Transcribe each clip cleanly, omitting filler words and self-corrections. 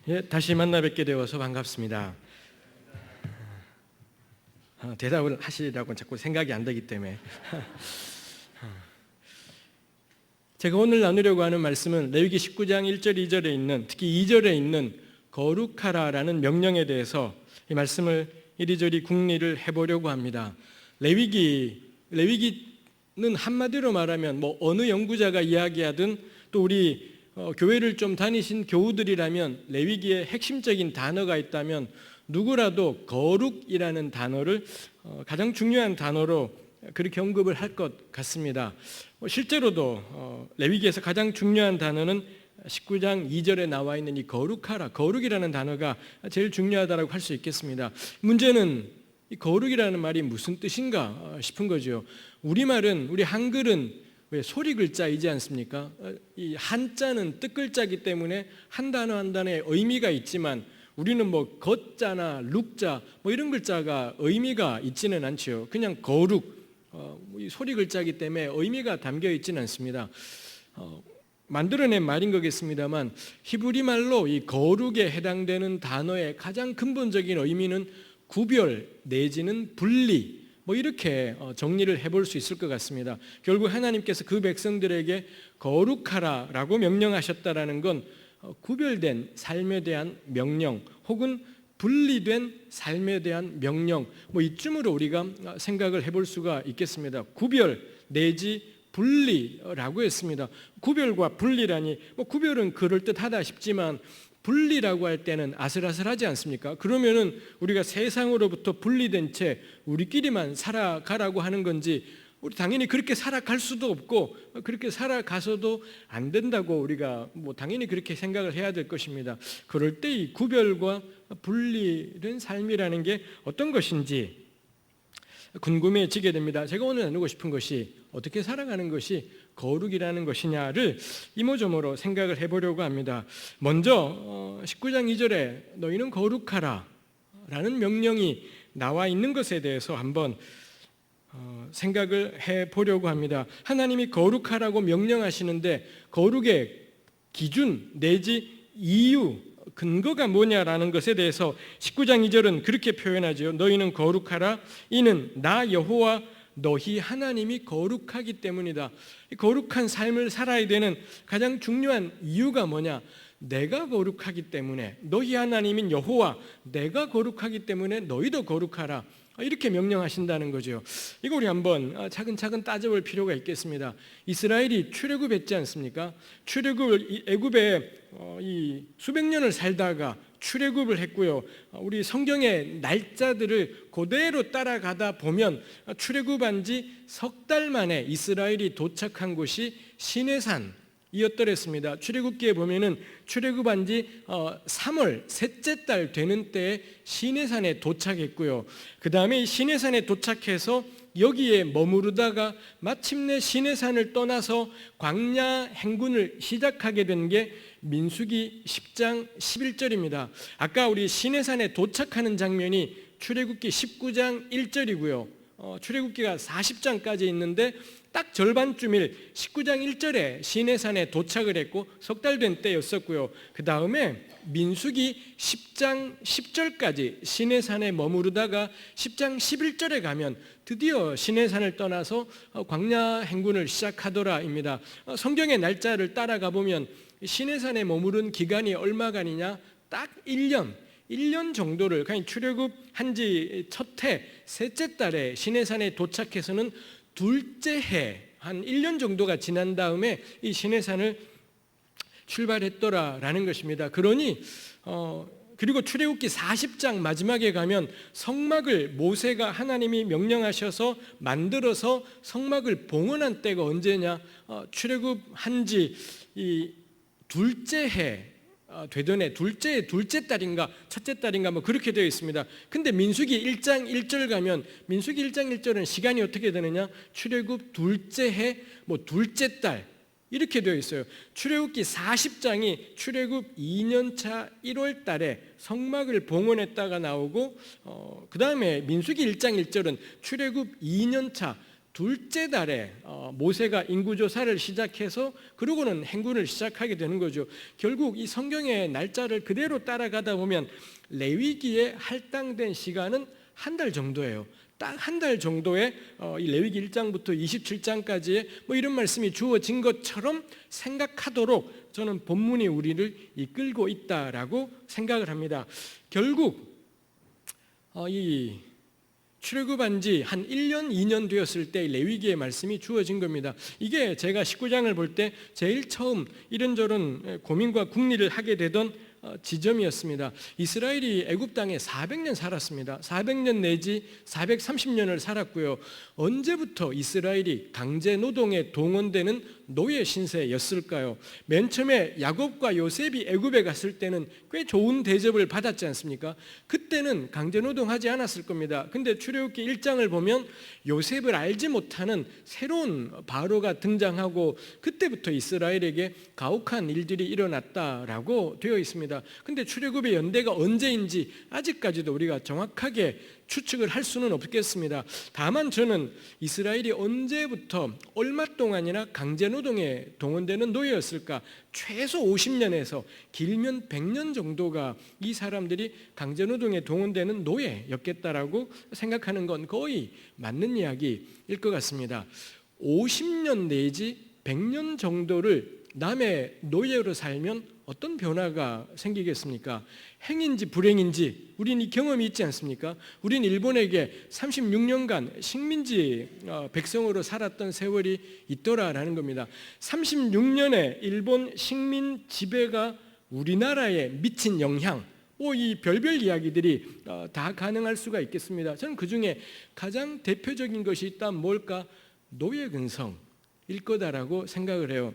예, 다시 만나 뵙게 되어서 반갑습니다. 대답을 하시라고 자꾸 생각이 안 되기 때문에 제가 오늘 나누려고 하는 말씀은 레위기 19장 1절 2절에 있는, 특히 2절에 있는 거룩하라라는 명령에 대해서 이 말씀을 이리저리 궁리를 해보려고 합니다. 레위기는 한마디로 말하면 어느 연구자가 이야기하든 또 우리 교회를 좀 다니신 교우들이라면 레위기의 핵심적인 단어가 있다면 누구라도 거룩이라는 단어를 가장 중요한 단어로 그렇게 언급을 할 것 같습니다. 실제로도 레위기에서 가장 중요한 단어는 19장 2절에 나와 있는 이 거룩하라, 거룩이라는 단어가 제일 중요하다고 할 수 있겠습니다. 문제는 이 거룩이라는 말이 무슨 뜻인가 싶은 거죠. 우리 한글은 왜 소리 글자이지 않습니까? 이 한자는 뜻 글자이기 때문에 한 단어 한 단어에 의미가 있지만 우리는 거자나 룩자 이런 글자가 의미가 있지는 않죠. 그냥 거룩 이 소리 글자이기 때문에 의미가 담겨 있지는 않습니다. 만들어낸 말인 거겠습니다만 히브리 말로 이 거룩에 해당되는 단어의 가장 근본적인 의미는 구별 내지는 분리 이렇게 정리를 해볼 수 있을 것 같습니다. 결국 하나님께서 그 백성들에게 거룩하라라고 명령하셨다라는 건 구별된 삶에 대한 명령 혹은 분리된 삶에 대한 명령 이쯤으로 우리가 생각을 해볼 수가 있겠습니다. 구별 내지 분리라고 했습니다. 구별과 분리라니 구별은 그럴듯하다 싶지만 분리라고 할 때는 아슬아슬하지 않습니까? 그러면은 우리가 세상으로부터 분리된 채 우리끼리만 살아가라고 하는 건지 우리 당연히 그렇게 살아갈 수도 없고 그렇게 살아가서도 안 된다고 우리가 당연히 그렇게 생각을 해야 될 것입니다. 그럴 때 이 구별과 분리된 삶이라는 게 어떤 것인지 궁금해지게 됩니다. 제가 오늘 나누고 싶은 것이 어떻게 살아가는 것이 거룩이라는 것이냐를 이모저모로 생각을 해보려고 합니다. 먼저 19장 2절에 너희는 거룩하라 라는 명령이 나와 있는 것에 대해서 한번 생각을 해보려고 합니다. 하나님이 거룩하라고 명령하시는데 거룩의 기준 내지 이유 근거가 뭐냐라는 것에 대해서 19장 2절은 그렇게 표현하죠. 너희는 거룩하라. 이는 나 여호와 너희 하나님이 거룩하기 때문이다. 거룩한 삶을 살아야 되는 가장 중요한 이유가 뭐냐? 내가 거룩하기 때문에, 너희 하나님인 여호와 내가 거룩하기 때문에 너희도 거룩하라. 이렇게 명령하신다는 거죠. 이거 우리 한번 차근차근 따져볼 필요가 있겠습니다. 이스라엘이 출애굽했지 않습니까? 출애굽을 애굽에 수백 년을 살다가 출애굽을 했고요. 우리 성경의 날짜들을 그대로 따라가다 보면 출애굽한 지 석 달 만에 이스라엘이 도착한 곳이 시내산이었더랬습니다. 출애굽기에 보면은 출애굽한 지 3월 셋째 달 되는 때에 시내산에 도착했고요. 그 다음에 이 시내산에 도착해서 여기에 머무르다가 마침내 시내산을 떠나서 광야 행군을 시작하게 된 게 민수기 10장 11절입니다. 아까 우리 시내산에 도착하는 장면이 출애굽기 19장 1절이고요. 출애굽기가 40장까지 있는데 딱 절반쯤일 19장 1절에 시내산에 도착을 했고 석 달 된 때였었고요. 그 다음에 민수기 10장 10절까지 시내산에 머무르다가 10장 11절에 가면 드디어 시내산을 떠나서 광야 행군을 시작하더라입니다. 성경의 날짜를 따라가 보면 시내산에 머무른 기간이 얼마간이냐? 딱 1년 정도를, 그냥 출애굽한 지 첫 해 셋째 달에 시내산에 도착해서는 둘째 해 한 1년 정도가 지난 다음에 이 시내산을 출발했더라라는 것입니다. 그러니 그리고 출애굽기 40장 마지막에 가면 성막을 모세가 하나님이 명령하셔서 만들어서 성막을 봉헌한 때가 언제냐? 출애굽한 지 이 둘째 해 되던 해 둘째 달인가 첫째 달인가 그렇게 되어 있습니다. 근데 민수기 1장 1절 가면 민수기 1장 1절은 시간이 어떻게 되느냐? 출애굽 둘째 해 둘째 달 이렇게 되어 있어요. 출애굽기 40장이 출애굽 2년차 1월 달에 성막을 봉헌했다가 나오고 그 다음에 민수기 1장 1절은 출애굽 2년차 둘째 달에 모세가 인구조사를 시작해서 그러고는 행군을 시작하게 되는 거죠. 결국 이 성경의 날짜를 그대로 따라가다 보면 레위기에 할당된 시간은 한 달 정도예요. 딱 한 달 정도의 이 레위기 1장부터 27장까지의 뭐 이런 말씀이 주어진 것처럼 생각하도록 저는 본문이 우리를 이끌고 있다라고 생각을 합니다. 결국 이 출애굽한 지 한 1년, 2년 되었을 때 레위기의 말씀이 주어진 겁니다. 이게 제가 19장을 볼 때 제일 처음 이런저런 고민과 궁리를 하게 되던 지점이었습니다. 이스라엘이 애굽 땅에 400년 살았습니다. 400년 내지 430년을 살았고요. 언제부터 이스라엘이 강제 노동에 동원되는 노예 신세였을까요? 맨 처음에 야곱과 요셉이 애굽에 갔을 때는 꽤 좋은 대접을 받았지 않습니까? 그때는 강제 노동하지 않았을 겁니다. 근데 출애굽기 1장을 보면 요셉을 알지 못하는 새로운 바로가 등장하고 그때부터 이스라엘에게 가혹한 일들이 일어났다라고 되어 있습니다. 근데 출애굽의 연대가 언제인지 아직까지도 우리가 정확하게 추측을 할 수는 없겠습니다. 다만 저는 이스라엘이 언제부터 얼마 동안이나 강제 노동에 동원되는 노예였을까? 최소 50년에서 길면 100년 정도가 이 사람들이 강제 노동에 동원되는 노예였겠다라고 생각하는 건 거의 맞는 이야기일 것 같습니다. 50년 내지 100년 정도를 남의 노예로 살면 어떤 변화가 생기겠습니까? 행인지 불행인지 우리는 이 경험이 있지 않습니까? 우리는 일본에게 36년간 식민지 백성으로 살았던 세월이 있더라라는 겁니다. 36년의 일본 식민 지배가 우리나라에 미친 영향, 이 별별 이야기들이 다 가능할 수가 있겠습니다. 저는 그중에 가장 대표적인 것이 있다면 뭘까? 노예 근성일 거다라고 생각을 해요.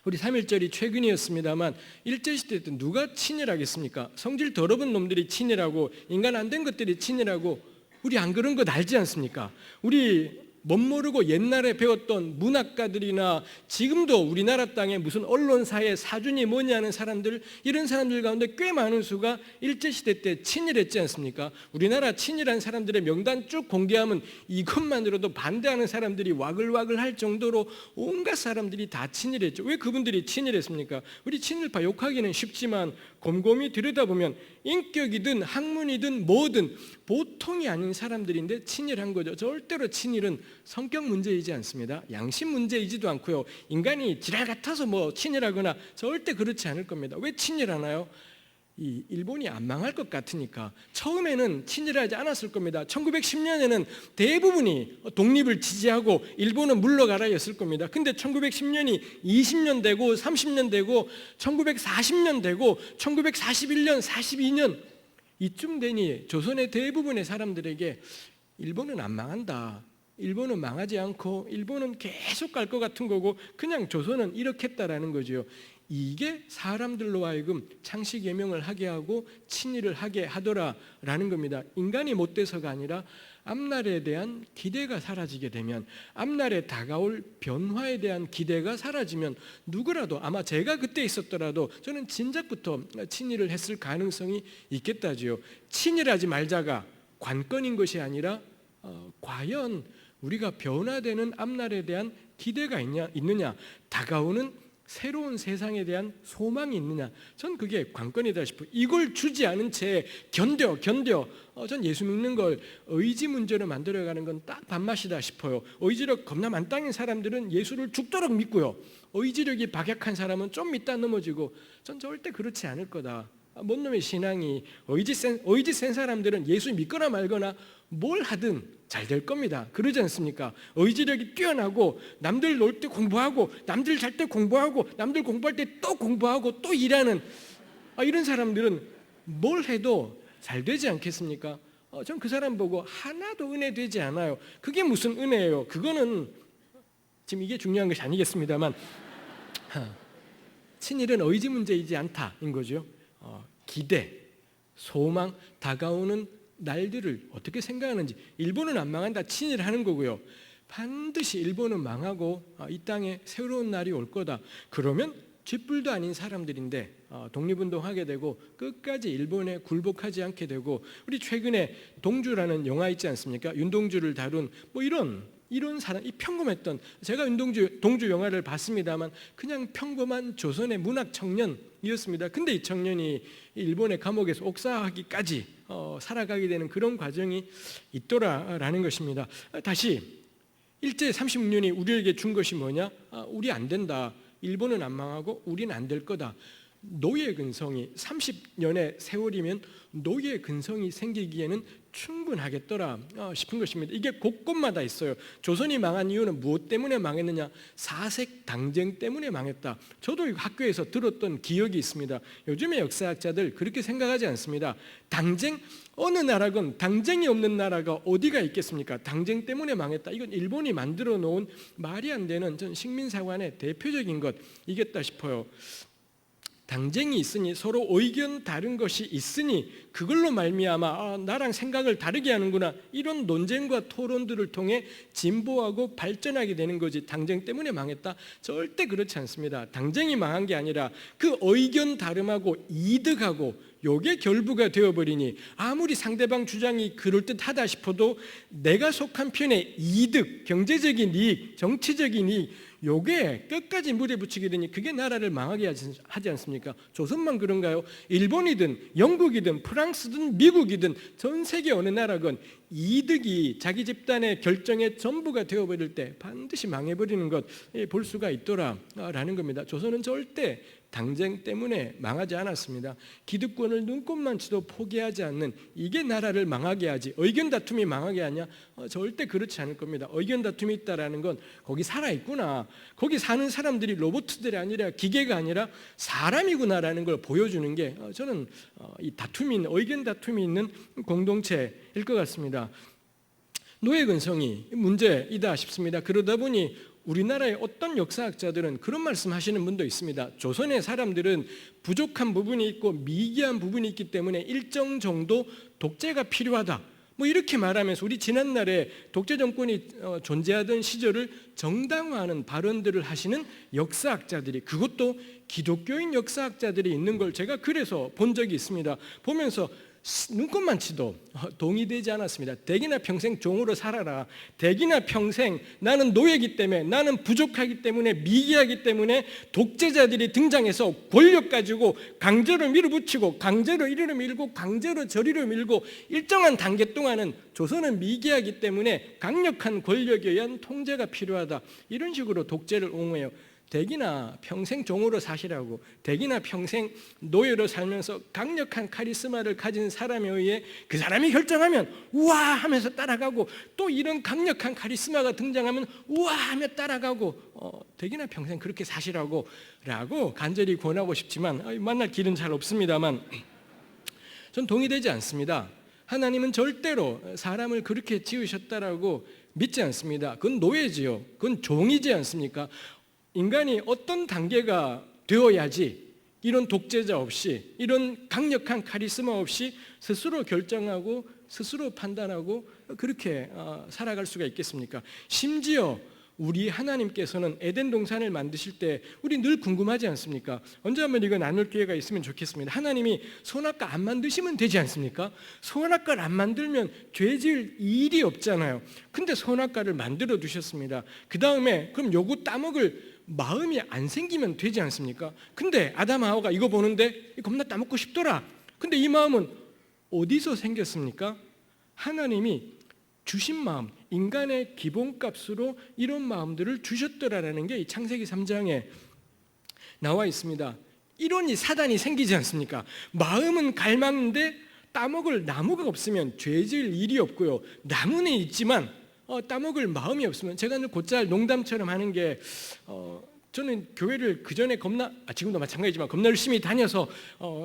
우리 3.1절이 최근이었습니다만 일제시대 때 누가 친일하겠습니까? 성질 더러운 놈들이 친일하고 인간 안 된 것들이 친일하고 우리 안 그런 것 알지 않습니까? 우리 멋모르고 옛날에 배웠던 문학가들이나 지금도 우리나라 땅에 무슨 언론사의 사준이 뭐냐는 사람들, 이런 사람들 가운데 꽤 많은 수가 일제시대 때 친일했지 않습니까? 우리나라 친일한 사람들의 명단 쭉 공개하면 이것만으로도 반대하는 사람들이 와글와글 할 정도로 온갖 사람들이 다 친일했죠. 왜 그분들이 친일했습니까? 우리 친일파 욕하기는 쉽지만 곰곰이 들여다보면 인격이든 학문이든 뭐든 보통이 아닌 사람들인데 친일한 거죠. 절대로 친일은 성격 문제이지 않습니다. 양심 문제이지도 않고요. 인간이 지랄 같아서 뭐 친일하거나 절대 그렇지 않을 겁니다. 왜 친일하나요? 이 일본이 안 망할 것 같으니까. 처음에는 친일하지 않았을 겁니다. 1910년에는 대부분이 독립을 지지하고 일본은 물러가라였을 겁니다. 근데 1910년이 20년 되고 30년 되고 1940년 되고 1941년, 42년 이쯤 되니 조선의 대부분의 사람들에게 일본은 안 망한다. 일본은 망하지 않고 일본은 계속 갈 것 같은 거고 그냥 조선은 이렇게 했다라는 거죠. 이게 사람들로 하여금 창씨 계명을 하게 하고 친일을 하게 하더라라는 겁니다. 인간이 못돼서가 아니라 앞날에 대한 기대가 사라지게 되면, 앞날에 다가올 변화에 대한 기대가 사라지면 누구라도, 아마 제가 그때 있었더라도 저는 진작부터 친일을 했을 가능성이 있겠다지요. 친일하지 말자가 관건인 것이 아니라 과연 우리가 변화되는 앞날에 대한 기대가 있느냐, 다가오는 새로운 세상에 대한 소망이 있느냐, 전 그게 관건이다 싶어요. 이걸 주지 않은 채 견뎌 전 예수 믿는 걸 의지 문제로 만들어가는 건 딱 밥맛이다 싶어요. 의지력 겁나 만땅인 사람들은 예수를 죽도록 믿고요, 의지력이 박약한 사람은 좀 믿다 넘어지고, 전 절대 그렇지 않을 거다. 뭔 놈의 신앙이, 의지 센 사람들은 예수 믿거나 말거나 뭘 하든 잘 될 겁니다. 그러지 않습니까? 의지력이 뛰어나고 남들 놀 때 공부하고 남들 잘 때 공부하고 남들 공부할 때 또 공부하고 또 일하는 이런 사람들은 뭘 해도 잘 되지 않겠습니까? 전 그 사람 보고 하나도 은혜 되지 않아요. 그게 무슨 은혜예요? 그거는 지금 이게 중요한 것이 아니겠습니다만 친일은 의지 문제이지 않다인 거죠. 기대, 소망, 다가오는 날들을 어떻게 생각하는지. 일본은 안 망한다, 친일하는 거고요. 반드시 일본은 망하고 이 땅에 새로운 날이 올 거다. 그러면 쥐뿔도 아닌 사람들인데 독립운동하게 되고 끝까지 일본에 굴복하지 않게 되고, 우리 최근에 동주라는 영화 있지 않습니까? 윤동주를 다룬 뭐 이런 이런 사람, 이 평범했던, 제가 동주 영화를 봤습니다만 그냥 평범한 조선의 문학 청년이었습니다. 근데 이 청년이 일본의 감옥에서 옥사하기까지 살아가게 되는 그런 과정이 있더라라는 것입니다. 다시 일제 36년이 우리에게 준 것이 뭐냐? 우리 안 된다. 일본은 안 망하고 우리는 안 될 거다. 노예 근성이 30년의 세월이면 노예 근성이 생기기에는 충분하겠더라 싶은 것입니다. 이게 곳곳마다 있어요. 조선이 망한 이유는 무엇 때문에 망했느냐? 사색 당쟁 때문에 망했다. 저도 학교에서 들었던 기억이 있습니다. 요즘의 역사학자들 그렇게 생각하지 않습니다. 당쟁, 어느 나라건 당쟁이 없는 나라가 어디가 있겠습니까? 당쟁 때문에 망했다. 이건 일본이 만들어 놓은 말이 안 되는 전 식민사관의 대표적인 것이겠다 싶어요. 당쟁이 있으니, 서로 의견 다른 것이 있으니 그걸로 말미암아 나랑 생각을 다르게 하는구나, 이런 논쟁과 토론들을 통해 진보하고 발전하게 되는 거지, 당쟁 때문에 망했다? 절대 그렇지 않습니다. 당쟁이 망한 게 아니라 그 의견 다름하고 이득하고 요게 결부가 되어버리니 아무리 상대방 주장이 그럴듯하다 싶어도 내가 속한 편의 이득, 경제적인 이익, 정치적인 이익, 요게 끝까지 물에 붙이게 되니 그게 나라를 망하게 하지 않습니까? 조선만 그런가요? 일본이든 영국이든 프랑스든 미국이든 전 세계 어느 나라건 이득이 자기 집단의 결정의 전부가 되어버릴 때 반드시 망해버리는 것 볼 수가 있더라라는 겁니다. 조선은 절대 당쟁 때문에 망하지 않았습니다. 기득권을 눈꼽만치도 포기하지 않는, 이게 나라를 망하게 하지, 의견 다툼이 망하게 하냐? 절대 그렇지 않을 겁니다. 의견 다툼이 있다라는 건 거기 살아있구나, 거기 사는 사람들이 로봇들이 아니라 기계가 아니라 사람이구나라는 걸 보여주는 게 저는 이 다툼이 있는, 의견 다툼이 있는 공동체일 것 같습니다. 노예 근성이 문제이다 싶습니다. 그러다 보니 우리나라의 어떤 역사학자들은 그런 말씀하시는 분도 있습니다. 조선의 사람들은 부족한 부분이 있고 미개한 부분이 있기 때문에 일정 정도 독재가 필요하다, 뭐 이렇게 말하면서 우리 지난날에 독재 정권이 존재하던 시절을 정당화하는 발언들을 하시는 역사학자들이, 그것도 기독교인 역사학자들이 있는 걸 제가 그래서 본 적이 있습니다. 보면서 눈꼽만 치도 동의되지 않았습니다. 대기나 평생 종으로 살아라, 대기나 평생 나는 노예이기 때문에, 나는 부족하기 때문에, 미개하기 때문에 독재자들이 등장해서 권력 가지고 강제로 밀어붙이고 강제로 이리로 밀고 강제로 저리로 밀고 일정한 단계 동안은 조선은 미개하기 때문에 강력한 권력에 의한 통제가 필요하다, 이런 식으로 독재를 옹호해요. 대기나 평생 종으로 사시라고, 대기나 평생 노예로 살면서 강력한 카리스마를 가진 사람에 의해 그 사람이 결정하면 우와 하면서 따라가고, 또 이런 강력한 카리스마가 등장하면 우와 하며 따라가고, 대기나 평생 그렇게 사시라고 라고 간절히 권하고 싶지만 만날 길은 잘 없습니다만 전 동의되지 않습니다. 하나님은 절대로 사람을 그렇게 지으셨다라고 믿지 않습니다. 그건 노예지요, 그건 종이지 않습니까? 인간이 어떤 단계가 되어야지 이런 독재자 없이, 이런 강력한 카리스마 없이 스스로 결정하고 스스로 판단하고 그렇게 살아갈 수가 있겠습니까? 심지어 우리 하나님께서는 에덴 동산을 만드실 때 우리 늘 궁금하지 않습니까? 언제 한번 이거 나눌 기회가 있으면 좋겠습니다. 하나님이 선악과 안 만드시면 되지 않습니까? 선악과를 안 만들면 죄 지을 일이 없잖아요. 근데 선악과를 만들어 두셨습니다. 그 다음에 그럼 요거 따먹을 마음이 안 생기면 되지 않습니까? 근데 아담 하와가 이거 보는데 겁나 따먹고 싶더라. 근데 이 마음은 어디서 생겼습니까? 하나님이 주신 마음, 인간의 기본값으로 이런 마음들을 주셨더라라는 게 이 창세기 3장에 나와 있습니다. 이론이 사단이 생기지 않습니까? 마음은 갈망인데 따먹을 나무가 없으면 죄 지을 일이 없고요, 나무는 있지만 따먹을 마음이 없으면, 제가 늘 곧잘 농담처럼 하는 게 저는 교회를 그전에 지금도 마찬가지지만 겁나 열심히 다녀서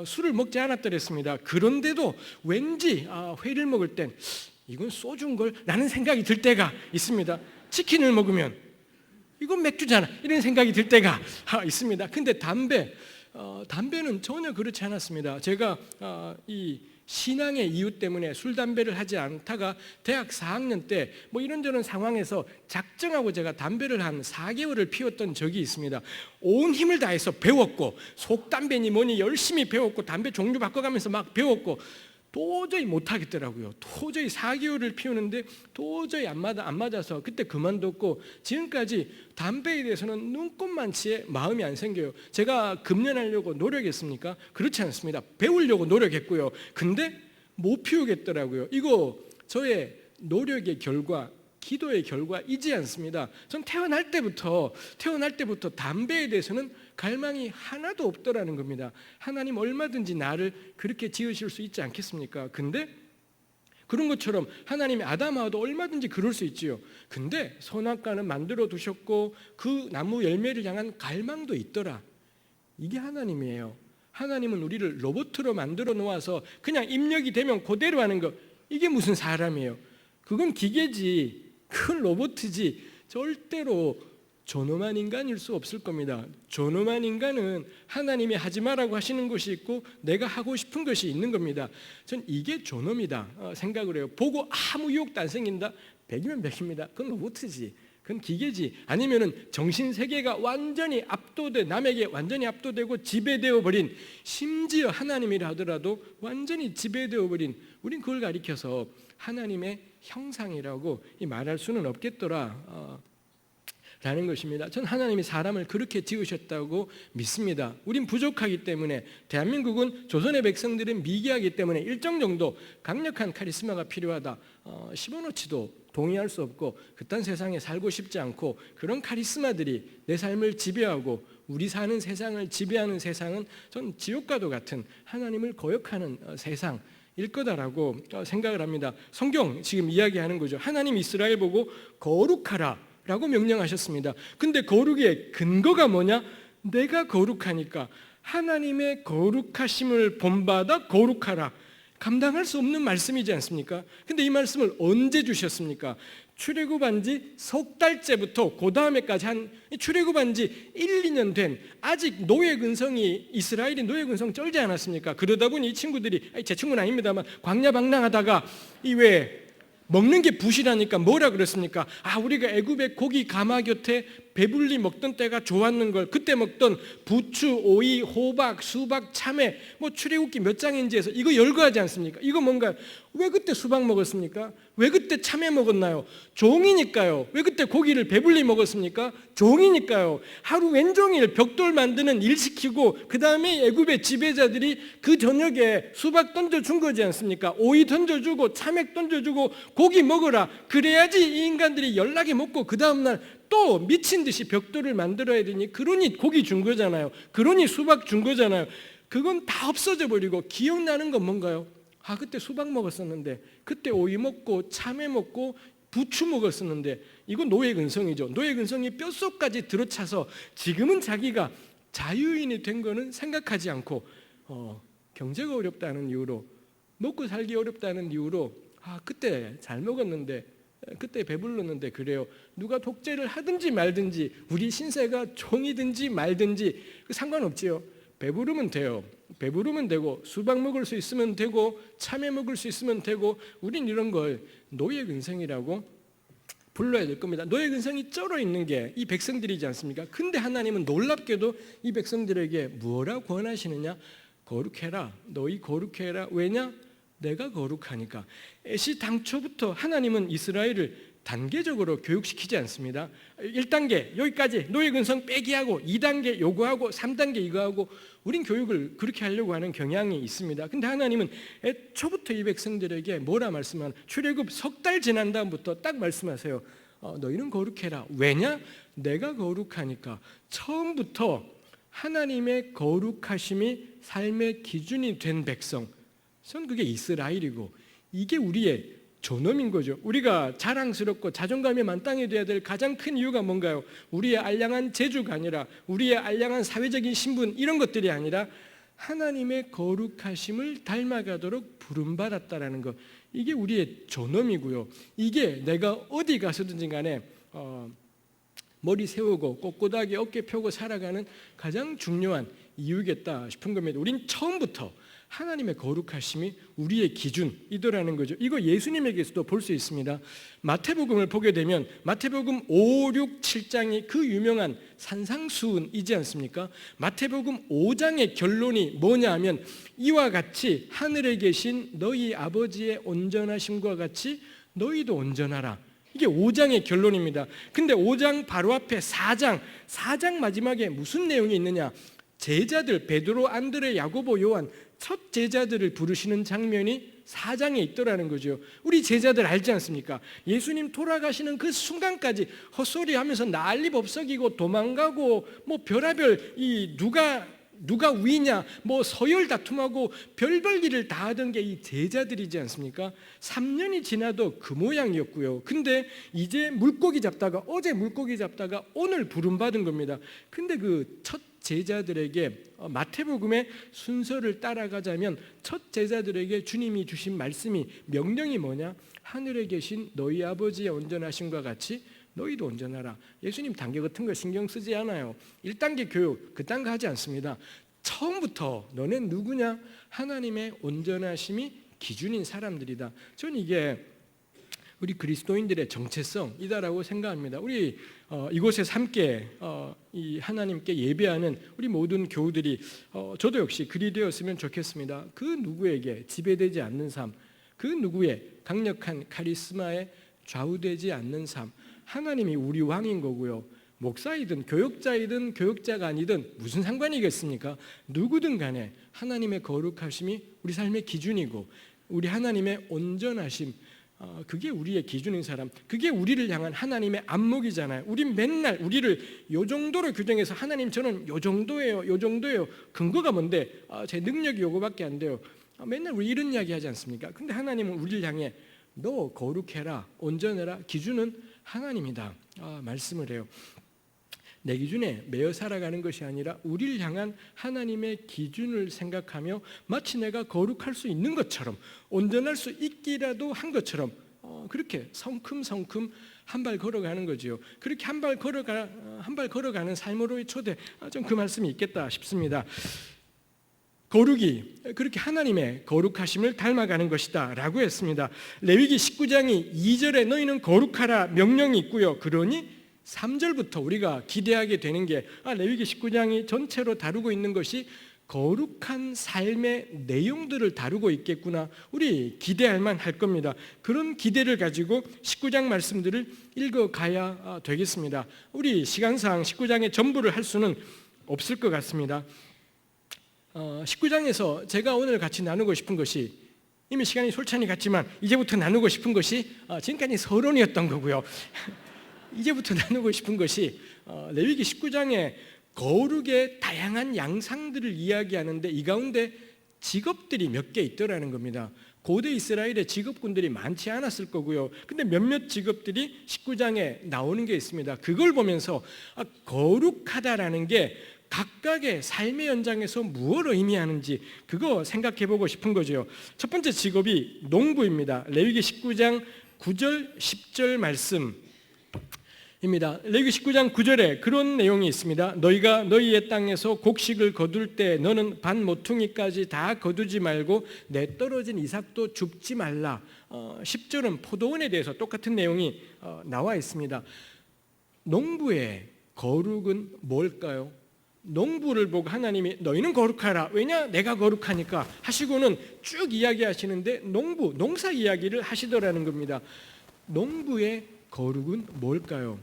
술을 먹지 않았더랬습니다. 그런데도 왠지 회를 먹을 땐 이건 소주인걸 라는 생각이 들 때가 있습니다. 치킨을 먹으면 이건 맥주잖아 이런 생각이 들 때가 있습니다. 근데 담배는 전혀 그렇지 않았습니다. 제가 이 신앙의 이유 때문에 술, 담배를 하지 않다가 대학 4학년 때 뭐 이런저런 상황에서 작정하고 제가 담배를 한 4개월을 피웠던 적이 있습니다. 온 힘을 다해서 배웠고, 속담배니 뭐니 열심히 배웠고, 담배 종류 바꿔가면서 막 배웠고, 도저히 못하겠더라고요. 도저히 4개월을 피우는데 도저히 안 맞아서 그때 그만뒀고, 지금까지 담배에 대해서는 눈꼽만치의 마음이 안 생겨요. 제가 금연하려고 노력했습니까? 그렇지 않습니다. 배우려고 노력했고요. 근데 못 피우겠더라고요. 이거 저의 노력의 결과, 기도의 결과이지 않습니다. 전 태어날 때부터 담배에 대해서는 갈망이 하나도 없더라는 겁니다. 하나님 얼마든지 나를 그렇게 지으실 수 있지 않겠습니까? 근데 그런 것처럼 하나님이 아담하고도 얼마든지 그럴 수 있지요. 근데 선악과는 만들어 두셨고 그 나무 열매를 향한 갈망도 있더라. 이게 하나님이에요. 하나님은 우리를 로봇으로 만들어 놓아서 그냥 입력이 되면 그대로 하는 거, 이게 무슨 사람이에요? 그건 기계지, 그건 로봇이지, 절대로 존엄한 인간일 수 없을 겁니다. 존엄한 인간은 하나님이 하지 말라고 하시는 것이 있고 내가 하고 싶은 것이 있는 겁니다. 전 이게 존엄이다 생각을 해요. 보고 아무 유혹도 안 생긴다? 100이면 100입니다. 그건 로봇이지, 그건 기계지. 아니면은 정신세계가 완전히 남에게 완전히 압도되고 지배되어 버린, 심지어 하나님이라 하더라도 완전히 지배되어 버린, 우린 그걸 가리켜서 하나님의 형상이라고 말할 수는 없겠더라 라는 것입니다. 전 하나님이 사람을 그렇게 지으셨다고 믿습니다. 우린 부족하기 때문에, 대한민국은 조선의 백성들은 미개하기 때문에 일정 정도 강력한 카리스마가 필요하다, 시보노치도 동의할 수 없고 그딴 세상에 살고 싶지 않고, 그런 카리스마들이 내 삶을 지배하고 우리 사는 세상을 지배하는 세상은 전 지옥과도 같은 하나님을 거역하는 세상일 거다라고 생각을 합니다. 성경 지금 이야기하는 거죠. 하나님 이스라엘 보고 거룩하라 라고 명령하셨습니다. 근데 거룩의 근거가 뭐냐? 내가 거룩하니까 하나님의 거룩하심을 본받아 거룩하라. 감당할 수 없는 말씀이지 않습니까? 근데 이 말씀을 언제 주셨습니까? 출애굽한 지 석 달째부터 그 다음에까지 출애굽한 지 1, 2년 된, 아직 노예 근성이, 이스라엘이 노예 근성 쩔지 않았습니까? 그러다 보니 이 친구들이, 제 친구는 아닙니다만, 광야 방랑하다가 먹는 게 부실하니까 뭐라 그랬습니까? 우리가 애굽의 고기 가마 곁에 배불리 먹던 때가 좋았는 걸, 그때 먹던 부추, 오이, 호박, 수박, 참외, 출애굽기 몇 장인지 해서 이거 열거하지 않습니까? 이거 뭔가요? 왜 그때 수박 먹었습니까? 왜 그때 참외 먹었나요? 종이니까요. 왜 그때 고기를 배불리 먹었습니까? 종이니까요. 하루 왼종일 벽돌 만드는 일 시키고 그 다음에 애굽의 지배자들이 그 저녁에 수박 던져준 거지 않습니까? 오이 던져주고 참외 던져주고 고기 먹어라. 그래야지 이 인간들이 연락이 먹고 그 다음날 또 미친 듯이 벽돌을 만들어야 되니, 그러니 고기 준 거잖아요. 그러니 수박 준 거잖아요. 그건 다 없어져 버리고 기억나는 건 뭔가요? 그때 수박 먹었었는데, 그때 오이 먹고 참외 먹고 부추 먹었었는데, 이건 노예 근성이죠. 노예 근성이 뼛속까지 들어차서 지금은 자기가 자유인이 된 거는 생각하지 않고 경제가 어렵다는 이유로, 먹고 살기 어렵다는 이유로 그때 잘 먹었는데, 그때 배불렀는데 그래요. 누가 독재를 하든지 말든지, 우리 신세가 종이든지 말든지 상관없지요. 배부르면 돼요. 배부르면 되고, 수박 먹을 수 있으면 되고, 참외 먹을 수 있으면 되고, 우린 이런 걸 노예 근성이라고 불러야 될 겁니다. 노예 근성이 쩔어 있는 게 이 백성들이지 않습니까? 근데 하나님은 놀랍게도 이 백성들에게 뭐라 권하시느냐? 거룩해라. 너희 거룩해라. 왜냐? 내가 거룩하니까. 당초부터 하나님은 이스라엘을 단계적으로 교육시키지 않습니다. 1단계 여기까지 노예 근성 빼기하고, 2단계 요구하고, 3단계 이거하고, 우린 교육을 그렇게 하려고 하는 경향이 있습니다. 근데 하나님은 애초부터 이 백성들에게 뭐라 말씀하나? 출애굽 석 달 지난 다음부터 딱 말씀하세요. 너희는 거룩해라. 왜냐? 내가 거룩하니까. 처음부터 하나님의 거룩하심이 삶의 기준이 된 백성, 전 그게 이스라엘이고, 이게 우리의 존엄인 거죠. 우리가 자랑스럽고 자존감이 만땅이 돼야 될 가장 큰 이유가 뭔가요? 우리의 알량한 재주가 아니라, 우리의 알량한 사회적인 신분, 이런 것들이 아니라 하나님의 거룩하심을 닮아가도록 부름받았다라는 것, 이게 우리의 존엄이고요. 이게 내가 어디 가서든지 간에 머리 세우고 꼿꼿하게 어깨 펴고 살아가는 가장 중요한 이유겠다 싶은 겁니다. 우린 처음부터 하나님의 거룩하심이 우리의 기준이더라는 거죠. 이거 예수님에게서도 볼 수 있습니다. 마태복음을 보게 되면 마태복음 5, 6, 7장이 그 유명한 산상수훈이지 않습니까? 마태복음 5장의 결론이 뭐냐 하면 이와 같이 하늘에 계신 너희 아버지의 온전하심과 같이 너희도 온전하라. 이게 5장의 결론입니다. 근데 5장 바로 앞에 4장 마지막에 무슨 내용이 있느냐? 제자들 베드로, 안드레, 야고보, 요한 첫 제자들을 부르시는 장면이 4장에 있더라는 거죠. 우리 제자들 알지 않습니까? 예수님 돌아가시는 그 순간까지 헛소리하면서 난리법석이고 도망가고 뭐 별하별 이 누가 위냐 뭐 서열 다툼하고 별별 일을 다 하던 게 이 제자들이지 않습니까? 3년이 지나도 그 모양이었고요. 근데 이제 어제 물고기 잡다가 오늘 부름받은 겁니다. 근데 그 첫 제자들에게 마태복음의 순서를 따라가자면 첫 제자들에게 주님이 주신 말씀이 명령이 뭐냐? 하늘에 계신 너희 아버지의 온전하심과 같이 너희도 온전하라. 예수님 단계 같은 거 신경 쓰지 않아요. 1단계 교육 그딴 거 하지 않습니다. 처음부터 너넨 누구냐? 하나님의 온전하심이 기준인 사람들이다. 저는 이게 우리 그리스도인들의 정체성이다라고 생각합니다. 우리 이곳에서 함께 이 하나님께 예배하는 우리 모든 교우들이 저도 역시 그리 되었으면 좋겠습니다. 그 누구에게 지배되지 않는 삶, 그 누구의 강력한 카리스마에 좌우되지 않는 삶, 하나님이 우리 왕인 거고요. 목사이든 교역자이든 교역자가 아니든 무슨 상관이겠습니까? 누구든 간에 하나님의 거룩하심이 우리 삶의 기준이고 우리 하나님의 온전하심, 그게 우리의 기준인 사람, 그게 우리를 향한 하나님의 안목이잖아요. 우리 맨날 우리를 요 정도로 규정해서 하나님 저는 요 정도예요, 요 정도예요. 근거가 뭔데? 제 능력이 요거밖에 안 돼요. 맨날 우리 이런 이야기 하지 않습니까? 근데 하나님은 우리를 향해 너 거룩해라, 온전해라. 기준은 하나님이다 말씀을 해요. 내 기준에 매여 살아가는 것이 아니라 우리를 향한 하나님의 기준을 생각하며 마치 내가 거룩할 수 있는 것처럼 온전할 수 있기라도 한 것처럼 그렇게 성큼성큼 한 발 걸어가는 거지요. 그렇게 한 발 걸어가는 삶으로의 초대, 좀 그 말씀이 있겠다 싶습니다. 거룩이 그렇게 하나님의 거룩하심을 닮아가는 것이다 라고 했습니다. 레위기 19장이 2절에 너희는 거룩하라 명령이 있고요. 그러니 3절부터 우리가 기대하게 되는 게 레위기 19장이 전체로 다루고 있는 것이 거룩한 삶의 내용들을 다루고 있겠구나. 우리 기대할 만할 겁니다. 그런 기대를 가지고 19장 말씀들을 읽어가야 되겠습니다. 우리 시간상 19장의 전부를 할 수는 없을 것 같습니다. 19장에서 제가 오늘 같이 나누고 싶은 것이 이미 시간이 솔찬히 갔지만 이제부터 나누고 싶은 것이 지금까지 서론이었던 거고요. 이제부터 나누고 싶은 것이 레위기 19장의 거룩의 다양한 양상들을 이야기하는데 이 가운데 직업들이 몇 개 있더라는 겁니다. 고대 이스라엘의 직업군들이 많지 않았을 거고요. 근데 몇몇 직업들이 19장에 나오는 게 있습니다. 그걸 보면서 거룩하다라는 게 각각의 삶의 현장에서 무엇을 의미하는지 그거 생각해 보고 싶은 거죠. 첫 번째 직업이 농부입니다. 레위기 19장 9절 10절 말씀 입니다. 레위기 19장 9절에 그런 내용이 있습니다. 너희가 너희의 땅에서 곡식을 거둘 때 너는 반 모퉁이까지 다 거두지 말고 내 떨어진 이삭도 줍지 말라. 10절은 포도원에 대해서 똑같은 내용이 나와 있습니다. 농부의 거룩은 뭘까요? 농부를 보고 하나님이 너희는 거룩하라. 왜냐? 내가 거룩하니까 하시고는 쭉 이야기하시는데 농사 이야기를 하시더라는 겁니다. 농부의 거룩은 뭘까요?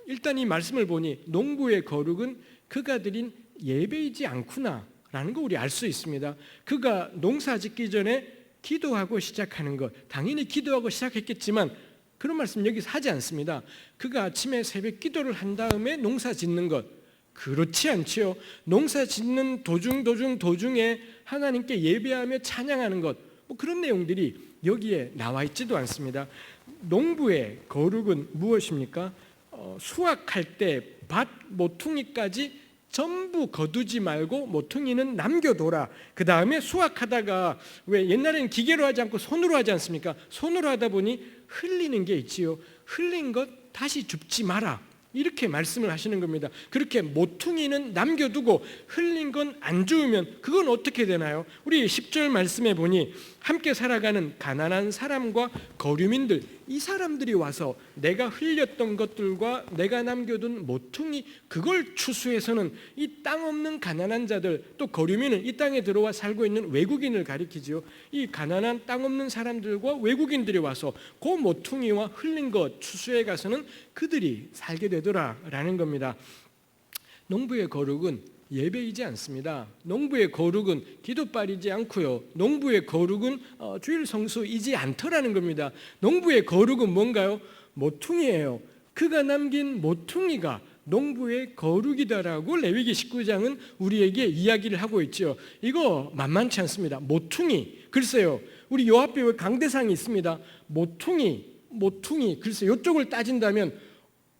일단 이 말씀을 보니 농부의 거룩은 그가 드린 예배이지 않구나라는 거 우리 알 수 있습니다. 그가 농사 짓기 전에 기도하고 시작하는 것, 당연히 기도하고 시작했겠지만 그런 말씀 여기서 하지 않습니다. 그가 아침에 새벽 기도를 한 다음에 농사 짓는 것, 그렇지 않지요. 농사 짓는 도중에 하나님께 예배하며 찬양하는 것, 뭐 그런 내용들이 여기에 나와 있지도 않습니다. 농부의 거룩은 무엇입니까? 수확할 때 밭 모퉁이까지 전부 거두지 말고 모퉁이는 남겨둬라. 그 다음에 수확하다가 왜 옛날에는 기계로 하지 않고 손으로 하지 않습니까? 손으로 하다 보니 흘리는 게 있지요. 흘린 것 다시 줍지 마라. 이렇게 말씀을 하시는 겁니다. 그렇게 모퉁이는 남겨두고 흘린 건 안 주우면 그건 어떻게 되나요? 우리 10절 말씀에 보니 함께 살아가는 가난한 사람과 거류민들, 이 사람들이 와서 내가 흘렸던 것들과 내가 남겨둔 모퉁이, 그걸 추수해서는 이 땅 없는 가난한 자들, 또 거류민은 이 땅에 들어와 살고 있는 외국인을 가리키지요. 이 가난한 땅 없는 사람들과 외국인들이 와서 그 모퉁이와 흘린 것 추수해 가서는 그들이 살게 되더라라는 겁니다. 농부의 거룩은 예배이지 않습니다. 농부의 거룩은 기도빨이지 않고요. 농부의 거룩은 주일 성수이지 않더라는 겁니다. 농부의 거룩은 뭔가요? 모퉁이예요. 그가 남긴 모퉁이가 농부의 거룩이다라고 레위기 19장은 우리에게 이야기를 하고 있죠. 이거 만만치 않습니다. 모퉁이, 글쎄요, 우리 요압배우의 강대상이 있습니다. 모퉁이, 글쎄 이쪽을 따진다면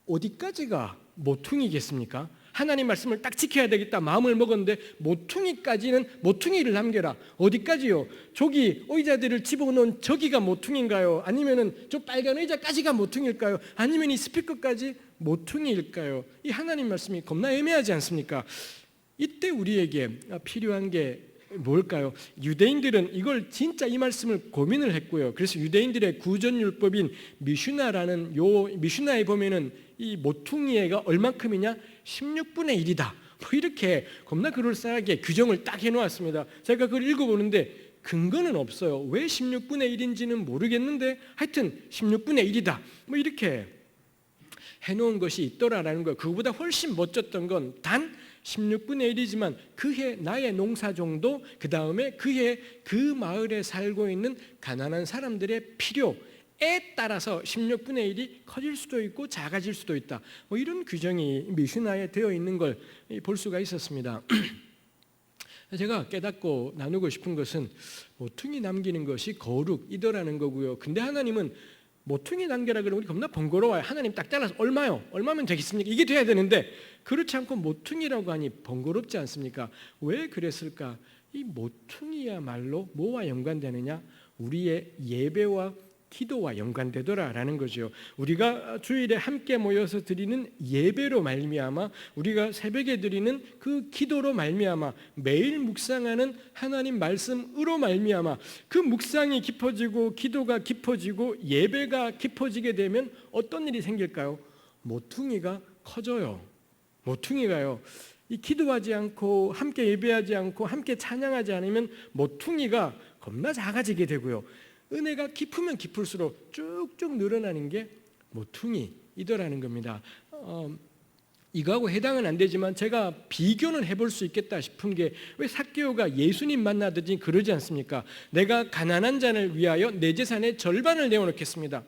어디까지가 모퉁이겠습니까? 하나님 말씀을 딱 지켜야 되겠다 마음을 먹었는데 모퉁이를 남겨라. 어디까지요? 저기 의자들을 집어넣은 저기가 모퉁이인가요? 아니면은 저 빨간 의자까지가 모퉁이일까요? 아니면 이 스피커까지 모퉁이일까요? 이 하나님 말씀이 겁나 애매하지 않습니까? 이때 우리에게 필요한 게 뭘까요? 유대인들은 이걸 진짜 이 말씀을 고민을 했고요. 그래서 유대인들의 구전율법인 미슈나라는 미슈나에 보면은 이 모퉁이가 얼만큼이냐? 16분의 1이다. 뭐 이렇게 겁나 그럴싸하게 규정을 딱 해놓았습니다. 제가 그걸 읽어보는데 근거는 없어요. 왜 16분의 1인지는 모르겠는데 하여튼 16분의 1이다. 뭐 이렇게 해놓은 것이 있더라라는 거예요. 그거보다 훨씬 멋졌던 건 단 16분의 1이지만 그해 나의 농사 정도, 그 다음에 그해 그 마을에 살고 있는 가난한 사람들의 필요에 따라서 16분의 1이 커질 수도 있고 작아질 수도 있다. 뭐 이런 규정이 미슈나에 되어 있는 걸 볼 수가 있었습니다. 제가 깨닫고 나누고 싶은 것은 모퉁이 남기는 것이 거룩이더라는 거고요. 근데 하나님은 모퉁이 남겨라 그러면 우리 겁나 번거로워요. 하나님 딱 잘라서 얼마요? 얼마면 되겠습니까? 이게 돼야 되는데 그렇지 않고 모퉁이라고 하니 번거롭지 않습니까? 왜 그랬을까? 이 모퉁이야말로 뭐와 연관되느냐? 우리의 예배와 기도와 연관되더라라는 거죠. 우리가 주일에 함께 모여서 드리는 예배로 말미암아, 우리가 새벽에 드리는 그 기도로 말미암아, 매일 묵상하는 하나님 말씀으로 말미암아 그 묵상이 깊어지고 기도가 깊어지고 예배가 깊어지게 되면 어떤 일이 생길까요? 모퉁이가 커져요. 모퉁이가요. 이 기도하지 않고 함께 예배하지 않고 함께 찬양하지 않으면 모퉁이가 겁나 작아지게 되고요. 은혜가 깊으면 깊을수록 쭉쭉 늘어나는 게 모퉁이이더라는 겁니다. 이거하고 해당은 안 되지만 제가 비교는 해볼 수 있겠다 싶은 게 왜 삭개오가 예수님 만나더니 그러지 않습니까? 내가 가난한 자를 위하여 내 재산의 절반을 내어놓겠습니다.